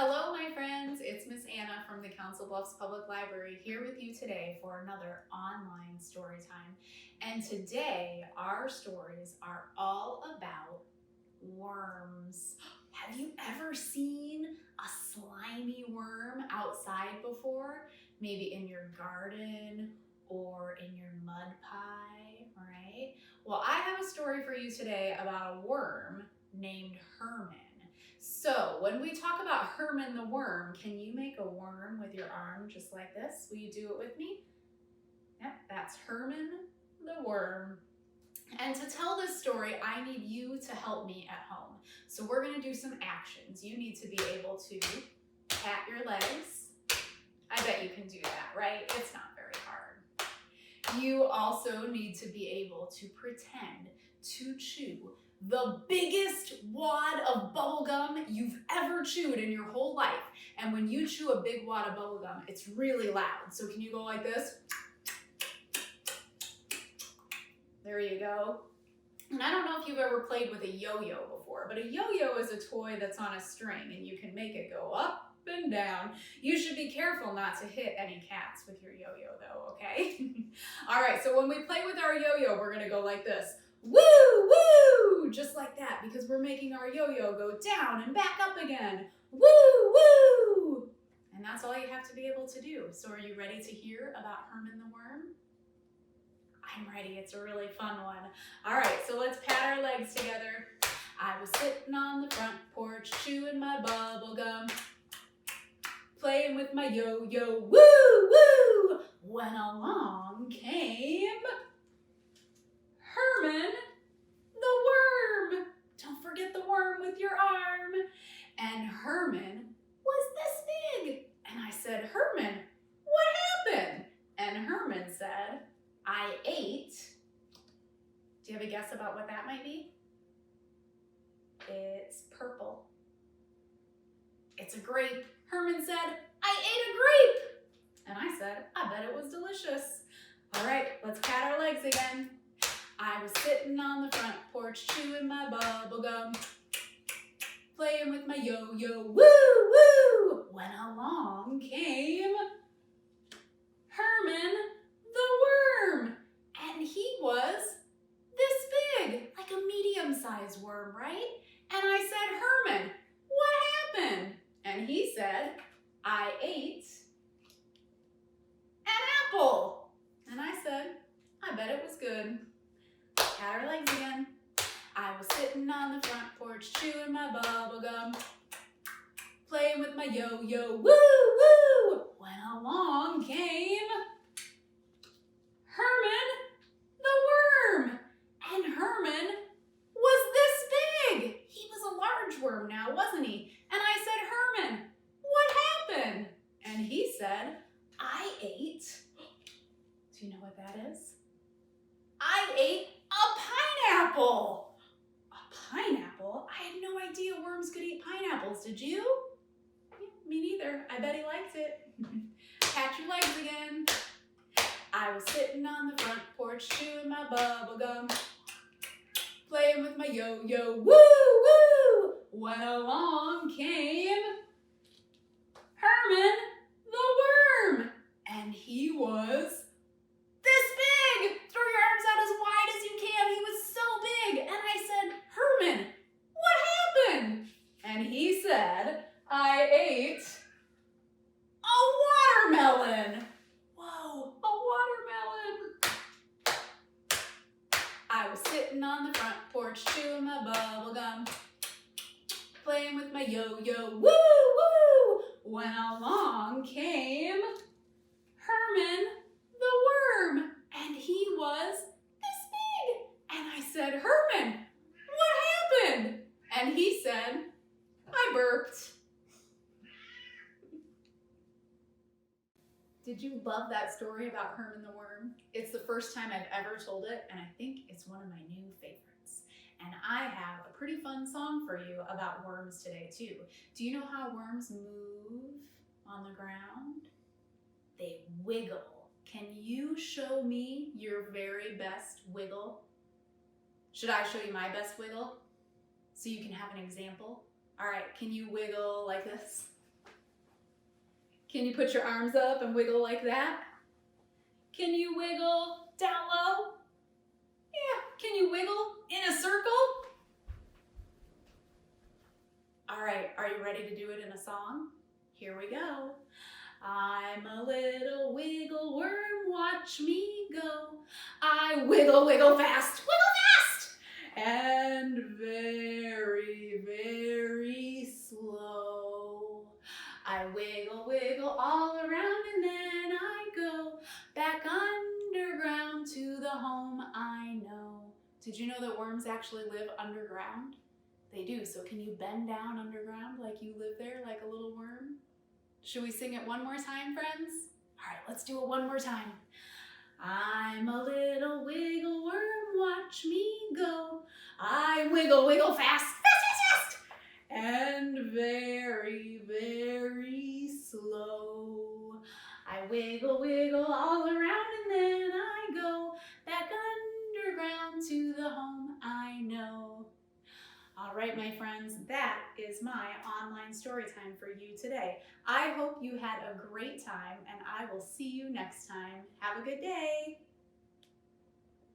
Hello, my friends. It's Miss Anna from the Council Bluffs Public Library here with you today for another online story time. And today, our stories are all about worms. Have you ever seen a slimy worm outside before? Maybe in your garden or in your mud pie, right? Well, I have a story for you today about a worm named Herman. So when we talk about Herman the Worm, can you make a worm with your arm just like this? Will you do it with me? Yep, that's Herman the Worm. And to tell this story, I need you to help me at home. So we're gonna do some actions. You need to be able to pat your legs. I bet you can do that, right? It's not very hard. You also need to be able to pretend to chew the biggest wad of bubble gum you've ever chewed in your whole life. And when you chew a big wad of bubble gum, it's really loud. So can you go like this? There you go. And I don't know if you've ever played with a yo-yo before, but a yo-yo is a toy that's on a string and you can make it go up and down. You should be careful not to hit any cats with your yo-yo though, okay? All right, so when we play with our yo-yo, we're gonna go like this. Woo, woo, just like that, because we're making our yo-yo go down and back up again. Woo, woo. And that's all you have to be able to do. So are you ready to hear about Herman the Worm? I'm ready, it's a really fun one. All right, so let's pat our legs together. I was sitting on the front porch, chewing my bubble gum, playing with my yo-yo, woo, woo, when along came Herman the Worm. Don't forget the worm with your arm. And Herman was this big. And I said, Herman, what happened? And Herman said, I ate. Do you have a guess about what that might be? It's purple. It's a grape. Herman said, I ate a grape. And I said, I bet it was delicious. All right, let's pat our legs again. I was sitting on the front porch, chewing my bubble gum, playing with my yo-yo, woo, woo, when along came Herman the Worm. And he was this big, like a medium-sized worm, right? And I said, Herman, what happened? And he said, I ate an apple. And I said, I bet it was good. Pat our legs again. I was sitting on the front porch, chewing my bubble gum, playing with my yo-yo, woo, woo, when along came Herman the Worm. And Herman was this big. He was a large worm now, wasn't he? And I said, Herman, what happened? And he said, I ate, do you know what that is? I ate a pineapple. A pineapple? I had no idea worms could eat pineapples. Did you? Yeah, me neither. I bet he liked it. Pat your legs again. I was sitting on the front porch, chewing my bubble gum, playing with my yo-yo, woo, woo, when along came Herman the Worm. And he was this big. Throw your arms out as wide as you can. He was so big. And I said, Herman, what happened? And he said, I ate a watermelon. Whoa, a watermelon. I was sitting on the front porch, chewing my bubble gum, playing with my yo-yo, woo, woo, when along came Herman the Worm. And he was this big. And I said, Herman, what happened? And he said, I burped. Did you love that story about Herman the Worm? It's the first time I've ever told it, and I think it's one of my new favorites. And I have a pretty fun song for you about worms today too. Do you know how worms move on the ground? They wiggle. Can you show me your very best wiggle? Should I show you my best wiggle? So you can have an example? All right, can you wiggle like this? Can you put your arms up and wiggle like that? Can you wiggle down low? Yeah, can you wiggle in a circle? All right, are you ready to do it in a song? Here we go. I'm a little wiggle worm, watch me go. I wiggle, wiggle fast, and very, very slow. I wiggle, wiggle all around and then I go back underground to the home I know. Did you know that worms actually live underground? They do, so can you bend down underground like you live there like a little worm? Should we sing it one more time, friends? All right, let's do it one more time. I'm a little wiggle worm, watch me go. I wiggle, wiggle fast, and very, very slow. I wiggle, wiggle all around and then I go back underground to the home I know. All right, my friends, that is my online story time for you today. I hope you had a great time and I will see you next time. Have a good day.